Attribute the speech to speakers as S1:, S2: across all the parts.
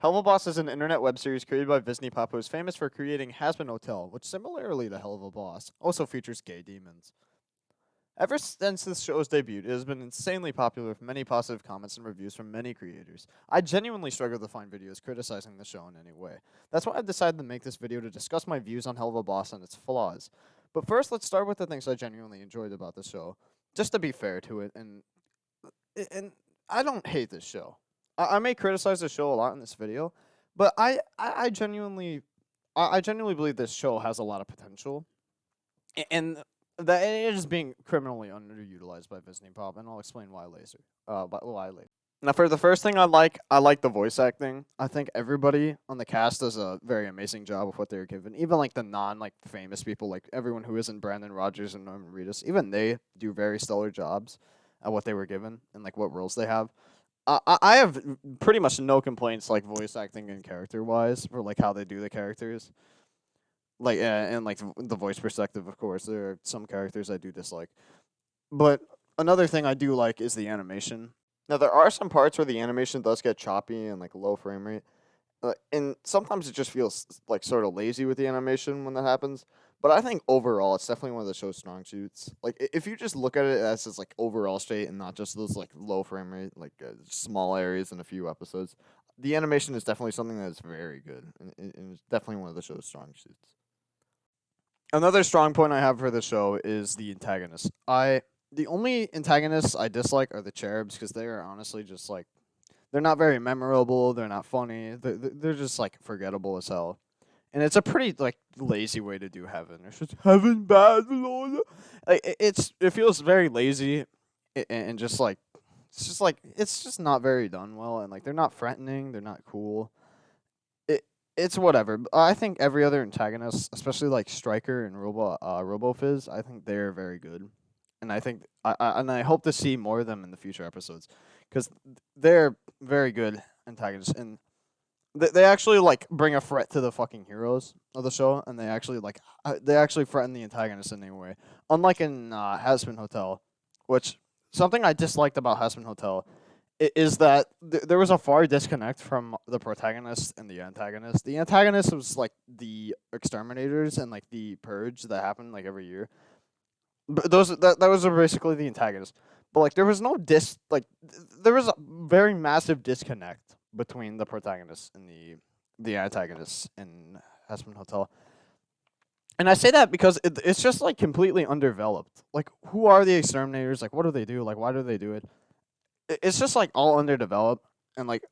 S1: Helluva Boss is an internet web series created by Viziepop, who is famous for creating Has-Been Hotel, which similarly to Helluva Boss, also features gay demons. Ever since this show's debut, it has been insanely popular with many positive comments and reviews from many creators. I genuinely struggle to find videos criticizing the show in any way. That's why I've decided to make this video to discuss my views on Helluva Boss and its flaws. But first, let's start with the things I genuinely enjoyed about the show. Just to be fair to it, and I don't hate this show. I may criticize the show a lot in this video, but I genuinely I genuinely believe this show has a lot of potential, and that it is being criminally underutilized by Viziepop, and I'll explain why later. But why later. Now, for the first thing I like the voice acting. I think everybody on the cast does a very amazing job of what they're given. Even like the famous people, like everyone who isn't Brandon Rogers and Norman Reedus, even they do very stellar jobs at what they were given and like what roles they have. I have pretty much no complaints, like voice acting and character wise, for like how they do the characters. Like and like the voice perspective, of course, there are some characters I do dislike, but another thing I do like is the animation. Now there are some parts where the animation does get choppy and like low frame rate, and sometimes it just feels like sort of lazy with the animation when that happens. But I think overall, it's definitely one of the show's strong suits. Like if you just look at it as its like overall state and not just those like low frame rate, like small areas in a few episodes, the animation is definitely something that is very good, and it's definitely one of the show's strong suits. Another strong point I have for the show is the antagonist. The only antagonists I dislike are the cherubs because they are honestly just like they're not very memorable. They're not funny. They're just like forgettable as hell. And it's a pretty like lazy way to do heaven. It's just heaven bad, Lord. Like it feels very lazy, and just like it's just not very done well. And like they're not threatening. They're not cool. It's whatever. I think every other antagonist, especially like Striker and RoboFizz, I think they're very good, and I think I hope to see more of them in the future episodes, because they're very good antagonists, and they actually like bring a threat to the fucking heroes of the show, and they actually threaten the antagonists in any way. Unlike in Has-Been Hotel, which something I disliked about Has-Been Hotel is that there was a far disconnect from the protagonist and the antagonist. The antagonist was like the exterminators and like the purge that happened like every year. But that was basically the antagonist. But like there was no there was a very massive disconnect between the protagonist and the antagonists in Has-Been Hotel. And I say that because it's just like completely undeveloped. Like who are the exterminators? Like what do they do? Like why do they do it? It's just like all underdeveloped, and like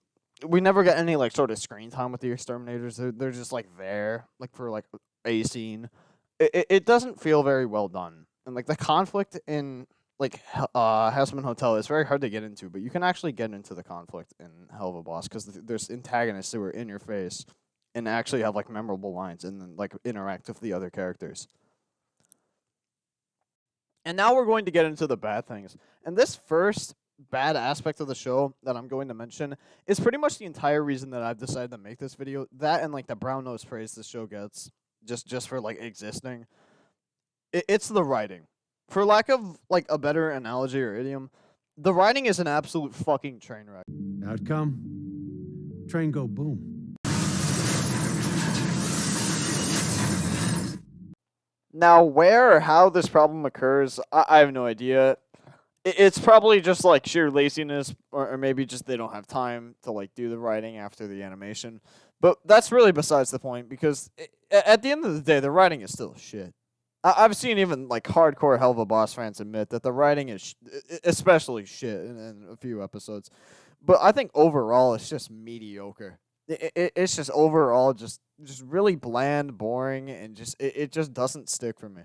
S1: we never get any like sort of screen time with the exterminators. They're just like there like for like a scene. It doesn't feel very well done, and like the conflict in like Has-Been Hotel is very hard to get into, but you can actually get into the conflict in Helluva Boss because there's antagonists who are in your face and actually have like memorable lines and then like interact with the other characters. And now we're going to get into the bad things. And this first bad aspect of the show that I'm going to mention is pretty much the entire reason that I've decided to make this video. That and like the brown nose praise the show gets just for like existing. It's the writing. For lack of like a better analogy or idiom, the writing is an absolute fucking train wreck.
S2: Outcome? Train go boom.
S1: Now, where or how this problem occurs, I have no idea. It's probably just like sheer laziness, or maybe just they don't have time to like do the writing after the animation. But that's really besides the point because at the end of the day, the writing is still shit. I've seen even like hardcore Helluva Boss fans admit that the writing is especially shit in a few episodes. But I think overall it's just mediocre. It's just overall just really bland, boring, and it just doesn't stick for me.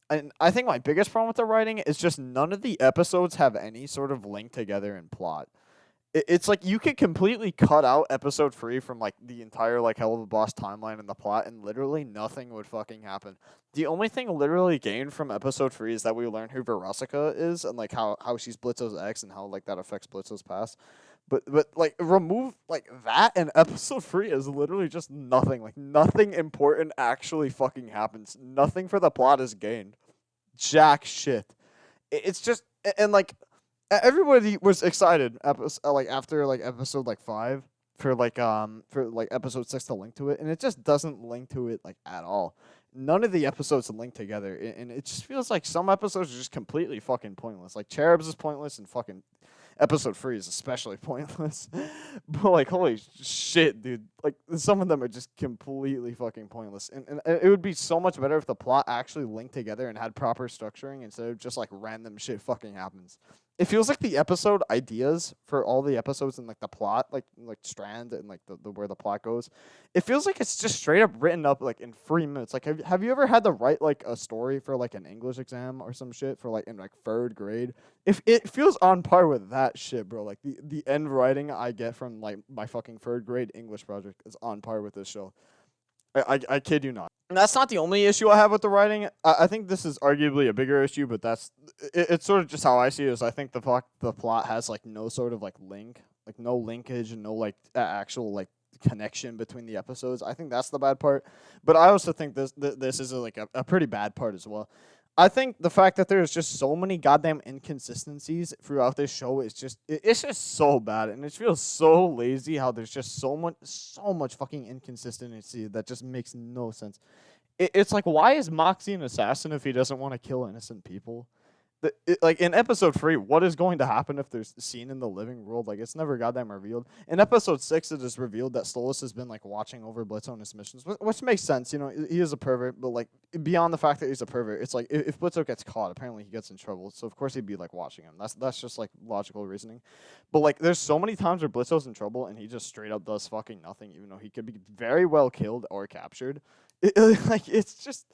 S1: And I think my biggest problem with the writing is just none of the episodes have any sort of link together in plot. It's like you could completely cut out episode 3 from like the entire like Hell of a Boss timeline and the plot, and literally nothing would fucking happen. The only thing literally gained from episode 3 is that we learn who Verosica is and like how she's Blitzo's ex and how like that affects Blitzo's past. But like remove like that, and episode 3 is literally just nothing. Like nothing important actually fucking happens. Nothing for the plot is gained. Jack shit. It's just and like everybody was excited like after like episode like 5, for episode 6 to link to it, and it just doesn't link to it like at all. None of the episodes link together, and it just feels like some episodes are just completely fucking pointless. Like Cherubs is pointless, and fucking episode 3 is especially pointless. But like, holy shit, dude! Like some of them are just completely fucking pointless, and it would be so much better if the plot actually linked together and had proper structuring instead of just like random shit fucking happens. It feels like the episode ideas for all the episodes and like the plot, like strand and like the where the plot goes. It feels like it's just straight up written up like in 3 minutes. Like have you ever had to write like a story for like an English exam or some shit for like in like 3rd grade? If it feels on par with that shit, bro. Like the end writing I get from like my fucking 3rd grade English project is on par with this show. I kid you not. And that's not the only issue I have with the writing. I think this is arguably a bigger issue, but it's sort of just how I see it. Is I think the plot has like no sort of like link, like no linkage, and no like actual like connection between the episodes. I think that's the bad part. But I also think this is like a pretty bad part as well. I think the fact that there's just so many goddamn inconsistencies throughout this show is just it's just so bad, and it feels so lazy how there's just so much fucking inconsistency that just makes no sense. It's like, why is Moxie an assassin if he doesn't want to kill innocent people? Like in episode 3, what is going to happen if there's a scene in the living world? Like it's never goddamn revealed. In episode 6, it is revealed that Stolas has been like watching over Blitzo on his missions, which makes sense. You know, he is a pervert, but like beyond the fact that he's a pervert, it's like if Blitzo gets caught, apparently he gets in trouble. So of course he'd be like watching him. That's just like logical reasoning. But like there's so many times where Blitzo's in trouble and he just straight up does fucking nothing, even though he could be very well killed or captured. Like it's just.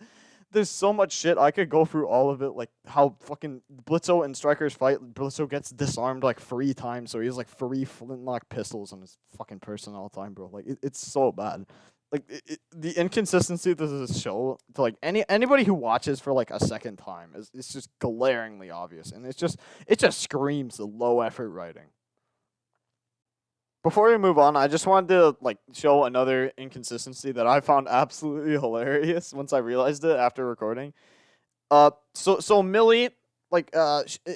S1: There's so much shit. I could go through all of it, like how fucking Blitzo and Strikers fight. Blitzo gets disarmed like 3 times, so he has like 3 flintlock pistols on his fucking person all the time, bro. Like it's so bad. Like the inconsistency of this show to like anybody who watches for like a second time is it's just glaringly obvious, and it just screams the low effort writing. Before we move on, I just wanted to like show another inconsistency that I found absolutely hilarious once I realized it after recording. So Millie, like,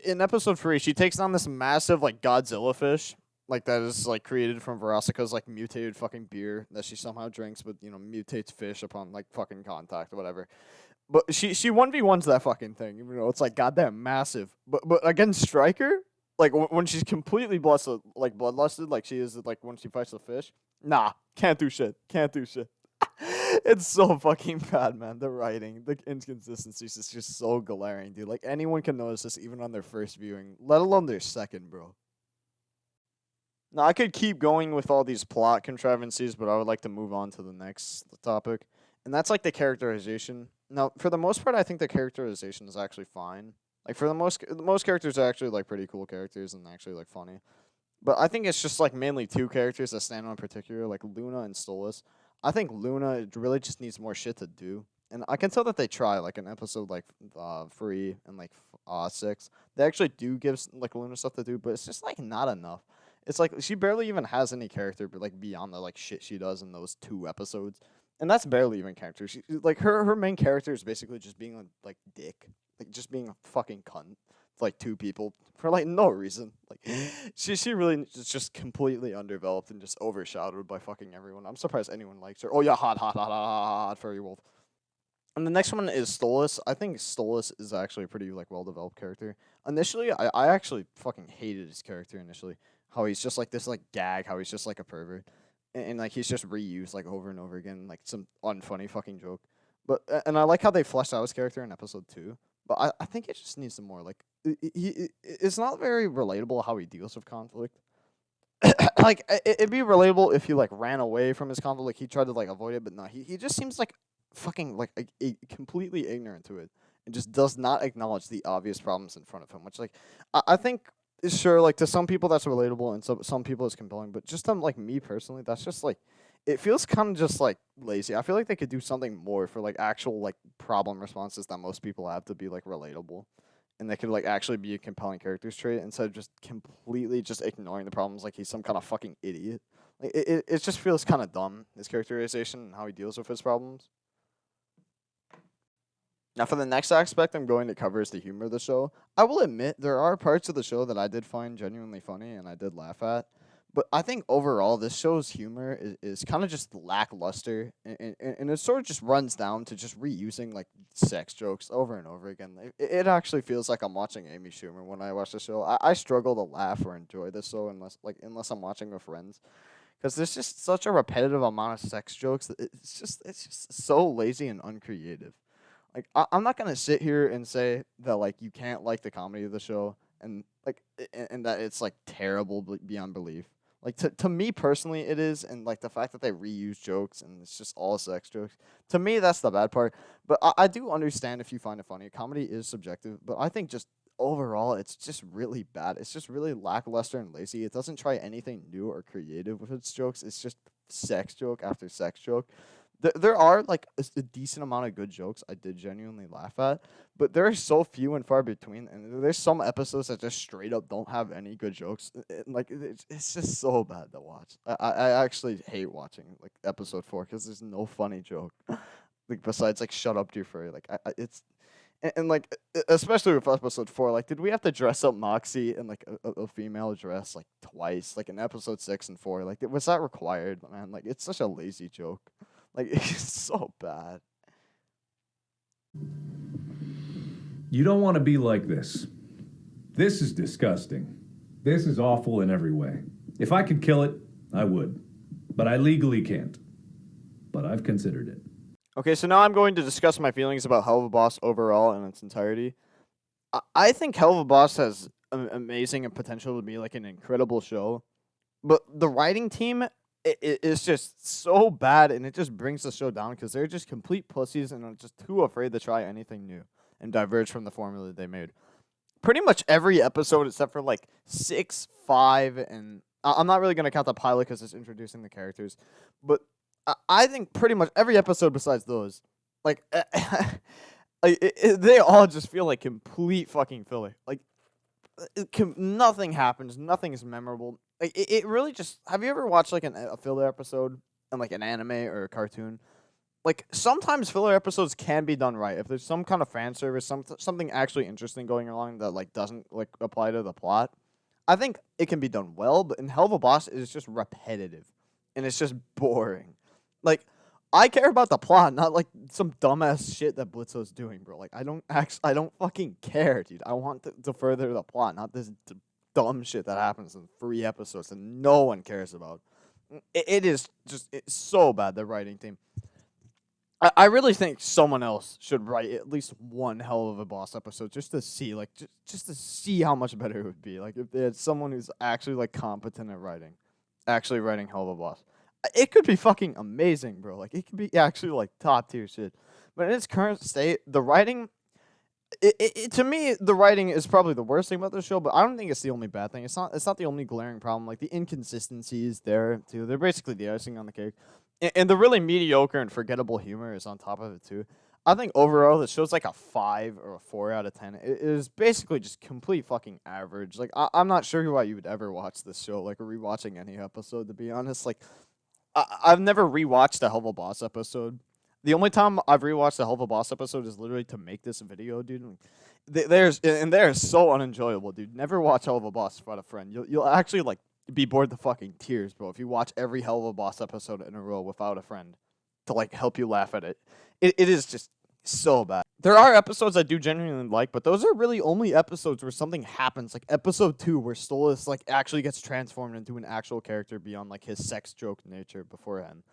S1: in episode 3, she takes on this massive like Godzilla fish, like that is like created from Verosica's like mutated fucking beer that she somehow drinks, but you know mutates fish upon like fucking contact or whatever. But she 1v1s that fucking thing, even though it's like goddamn massive. But against Stryker, like when she's completely bloodlusted, like she is like when she fights the fish. Nah, can't do shit. Can't do shit. It's so fucking bad, man. The writing, the inconsistencies is just so glaring, dude. Like anyone can notice this even on their first viewing, let alone their second, bro. Now I could keep going with all these plot contrivances, but I would like to move on to the next topic, and that's like the characterization. Now, for the most part, I think the characterization is actually fine. Like for the most characters are actually like pretty cool characters and actually like funny. But I think it's just like mainly 2 characters that stand out in particular, like Luna and Stolas. I think Luna really just needs more shit to do. And I can tell that they try, like in episode like 3 and like 6. They actually do give like Luna stuff to do, but it's just like not enough. It's like she barely even has any character, but like beyond the like shit she does in those 2 episodes, and that's barely even character. She like her main character is basically just being like dick, like just being a fucking cunt to like 2 people for like no reason. Like she really is just completely underdeveloped and just overshadowed by fucking everyone. I'm surprised anyone likes her. Oh yeah, hot furry wolf. And the next one is Stolas. I think Stolas is actually a pretty like well developed character. Initially, I actually fucking hated his character initially. How he's just like this like gag, how he's just like a pervert. And like he's just reused like over and over again, like some unfunny fucking joke. But and I like how they fleshed out his character in episode 2. But I think it just needs some more like it's not very relatable how he deals with conflict. Like it'd be relatable if he like ran away from his conflict, like he tried to like avoid it, but no, he just seems like fucking like completely ignorant to it and just does not acknowledge the obvious problems in front of him. Which like I think sure like to some people that's relatable and some people it's compelling, but just like me personally, that's just like it feels kind of just like lazy. I feel like they could do something more for like actual like problem responses that most people have to be like relatable. And they could like actually be a compelling character's trait instead of just completely just ignoring the problems like he's some kind of fucking idiot. Like it just feels kind of dumb, his characterization and how he deals with his problems. Now for the next aspect I'm going to cover is the humor of the show. I will admit there are parts of the show that I did find genuinely funny and I did laugh at. But I think overall, this show's humor is kind of just lackluster, and it sort of just runs down to just reusing like sex jokes over and over again. It actually feels like I'm watching Amy Schumer when I watch the show. I struggle to laugh or enjoy this show unless I'm watching with friends, because there's just such a repetitive amount of sex jokes. That it's just so lazy and uncreative. Like I'm not gonna sit here and say that like you can't like the comedy of the show and like and that it's like terrible beyond belief. Like to me personally, it is, and like the fact that they reuse jokes and it's just all sex jokes. To me, that's the bad part. But I do understand if you find it funny. Comedy is subjective, but I think just overall, it's just really bad. It's just really lackluster and lazy. It doesn't try anything new or creative with its jokes. It's just sex joke after sex joke. There are like a decent amount of good jokes I did genuinely laugh at, but there are so few and far between. And there's some episodes that just straight up don't have any good jokes. Like it's just so bad to watch. I actually hate watching like episode 4 because there's no funny joke. Like besides like shut up, dear furry. Like it's and like especially with episode 4. Like did we have to dress up Moxie in like a female dress like twice? Like in episode 6 and 4. Like was that required, man? Like it's such a lazy joke. Like, it's so bad.
S3: You don't want to be like this. This is disgusting. This is awful in every way. If I could kill it, I would. But I legally can't. But I've considered it.
S1: Okay, so now I'm going to discuss my feelings about Helluva Boss overall in its entirety. I think Helluva Boss has amazing and potential to be like an incredible show, but the writing team is just so bad, and it just brings the show down because they're just complete pussies and are just too afraid to try anything new and diverge from the formula they made. Pretty much every episode, except for like 6, 5, and I'm not really going to count the pilot because it's introducing the characters, but I think pretty much every episode besides those, like, they all just feel like complete fucking filler. Like, nothing happens, nothing is memorable. Like it really just. Have you ever watched like a filler episode in like an anime or a cartoon? Like sometimes filler episodes can be done right if there's some kind of fan service, something actually interesting going along that like doesn't like apply to the plot. I think it can be done well, but in Helluva Boss, it's just repetitive, and it's just boring. Like I care about the plot, not like some dumbass shit that Blitzo's doing, bro. Like I don't fucking care, dude. I want to further the plot, not this dumb shit that happens in 3 episodes that no one cares about. It is just it's so bad, the writing team. I really think someone else should write at least one Helluva Boss episode just to see, like, just to see how much better it would be. Like, if they had someone who's actually, like, competent at writing, actually writing Helluva Boss. It could be fucking amazing, bro. Like, it could be actually, like, top tier shit. But in its current state, the writing, to me, the writing is probably the worst thing about the show, but I don't think it's the only bad thing. It's not the only glaring problem. Like, the inconsistencies there, too. They're basically the icing on the cake. And the really mediocre and forgettable humor is on top of it too. I think overall the show's like a 5 or a 4 out of 10. It is basically just complete fucking average. Like I'm not sure why you would ever watch this show, like rewatching any episode. To be honest, like I've never rewatched a Helluva Boss episode. The only time I've rewatched a Helluva Boss episode is literally to make this video, dude. They're so unenjoyable, dude. Never watch Helluva Boss without a friend. You'll actually like be bored to fucking tears, bro, if you watch every Helluva Boss episode in a row without a friend to like help you laugh at it. It is just so bad. There are episodes I do genuinely like, but those are really only episodes where something happens. Like episode 2 where Stolas like actually gets transformed into an actual character beyond like his sex joke nature beforehand.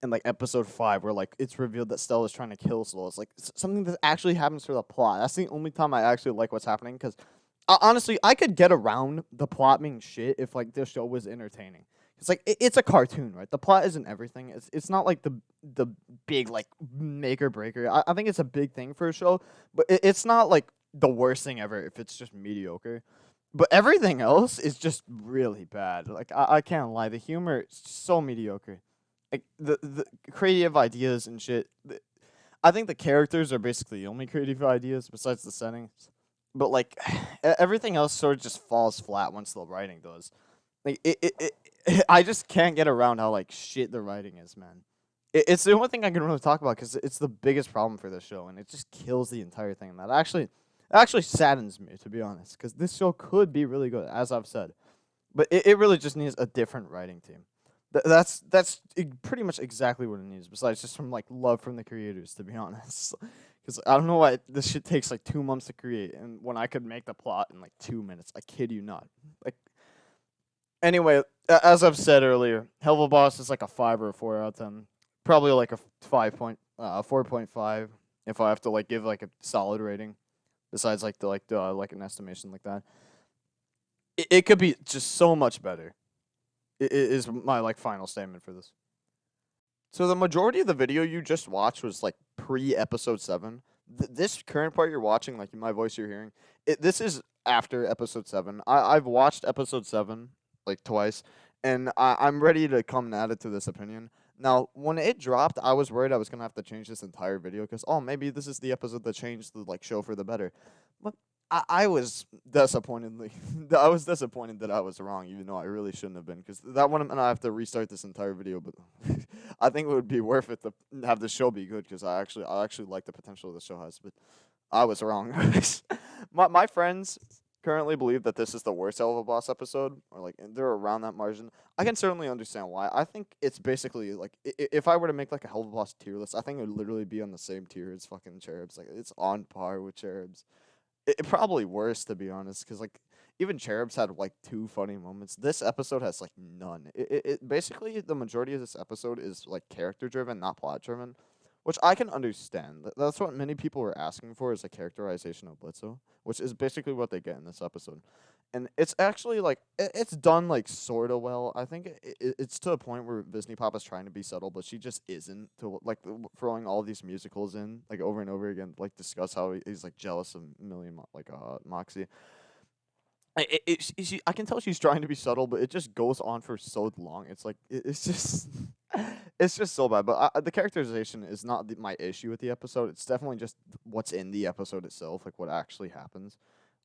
S1: And like episode 5 where like it's revealed that Stella's trying to kill Stolas. Like something that actually happens for the plot. That's the only time I actually like what's happening because honestly, I could get around the plot being shit if like this show was entertaining. It's like it's a cartoon, right? The plot isn't everything. It's not like the big like make or breaker. I think it's a big thing for a show, but it's not like the worst thing ever if it's just mediocre. But everything else is just really bad. Like I can't lie, the humor is so mediocre. Like the creative ideas and shit. I think the characters are basically the only creative ideas besides the settings. But like everything else sort of just falls flat once the writing does. Like I just can't get around how like shit the writing is, man. It's the only thing I can really talk about because it's the biggest problem for this show, and it just kills the entire thing. And that actually saddens me, to be honest, because this show could be really good, as I've said. But it really just needs a different writing team. That's pretty much exactly what it needs. Besides just from like love from the creators, to be honest. Because I don't know why this shit takes like 2 months to create, and when I could make the plot in like 2 minutes, I kid you not. Like anyway, as I've said earlier, Helluva Boss is like a 5 or a 4 out of 10. Probably like a 4.5 if I have to like give like a solid rating. Besides like the like an estimation like that, it could be just so much better. It is my like final statement for this. So the majority of the video you just watched was like pre episode 7. This current part you're watching, like my voice you're hearing, this is after episode 7. I've watched episode 7 like twice, and I'm ready to come at it to this opinion. Now, when it dropped, I was worried I was gonna have to change this entire video because maybe this is the episode that changed the like show for the better. But I was disappointedly I was disappointed that I was wrong, even though I really shouldn't have been, because that would have meant I have to restart this entire video. But I think it would be worth it to have the show be good, because I actually like the potential the show has. But I was wrong. My friends currently believe that this is the worst Helluva Boss episode, or like they're around that margin. I can certainly understand why. I think it's basically like if I were to make like a Helluva Boss tier list, I think it would literally be on the same tier as fucking Cherubs. Like it's on par with Cherubs. It probably worse, to be honest, because like even Cherubs had like 2 funny moments. This episode has like none. It basically the majority of this episode is like character driven, not plot driven, which I can understand. That's what many people were asking for, is a characterization of Blitzo, which is basically what they get in this episode. And it's actually like it's done like sort of well. I think it's to a point where Viziepop is trying to be subtle, but she just isn't. To like throwing all these musicals in like over and over again, like discuss how he's like jealous of Moxie. I can tell she's trying to be subtle, but it just goes on for so long. It's like it's just it's just so bad. But the characterization is not my issue with the episode. It's definitely just what's in the episode itself, like what actually happens.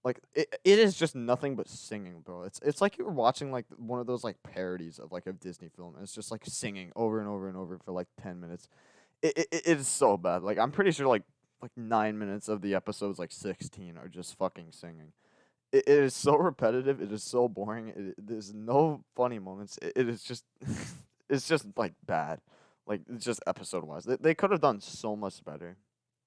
S1: Like it is just nothing but singing, bro. It's like you're watching like one of those like parodies of like a Disney film. And it's just like singing over and over and over for like 10 minutes. It is so bad. Like I'm pretty sure like 9 minutes of the episodes, like 16, are just fucking singing. It is so repetitive. It is so boring. There's no funny moments. It is just it's just like bad. Like it's just episode wise. They could have done so much better.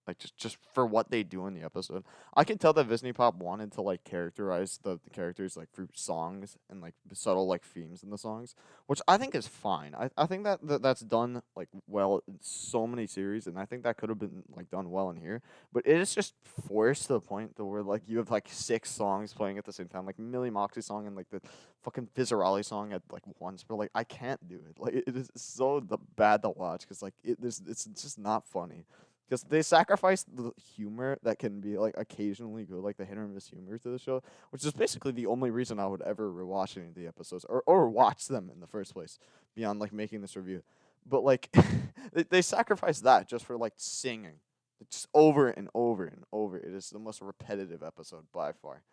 S1: Like just for what they do in the episode. I can tell that Viziepop wanted to like characterize the characters like through songs and like subtle like themes in the songs, which I think is fine. I think that's done like well in so many series, and I think that could have been like done well in here. But it is just forced to the point to where like you have like 6 songs playing at the same time, like Millie Moxie song and like the fucking Fizzarali song at like once. But like I can't do it. Like it is so bad to watch, because like it's just not funny. Because they sacrifice the humor that can be like occasionally good, like the hit or miss humor to the show, which is basically the only reason I would ever rewatch any of the episodes, or watch them in the first place, beyond like making this review. But like they sacrifice that just for like singing, just over and over and over. It is the most repetitive episode by far.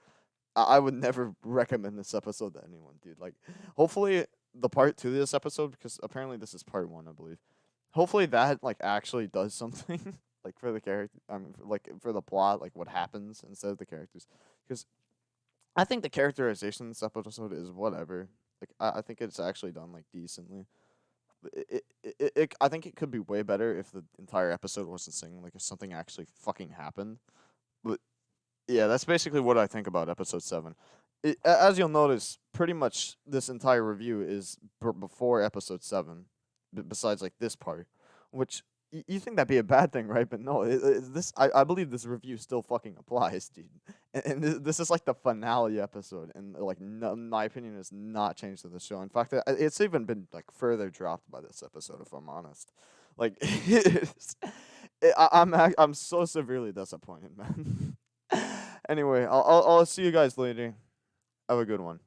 S1: I would never recommend this episode to anyone, dude. Like, hopefully the part 2 of this episode, because apparently this is part 1, I believe. Hopefully that like actually does something like for the character, like for the plot, like what happens instead of the characters. Because I think the characterization in this episode is whatever. Like I think it's actually done like decently. I think it could be way better if the entire episode wasn't singing, like if something actually fucking happened. But yeah, that's basically what I think about episode 7. As you'll notice, pretty much this entire review is before episode 7, besides like this part, which you think that'd be a bad thing, right? But no, I believe this review still fucking applies, dude. And this is like the finale episode, and like no, my opinion has not changed to the show. In fact, it's even been like further dropped by this episode, if I'm honest. Like, I'm so severely disappointed, man. Anyway, I'll see you guys later. Have a good one.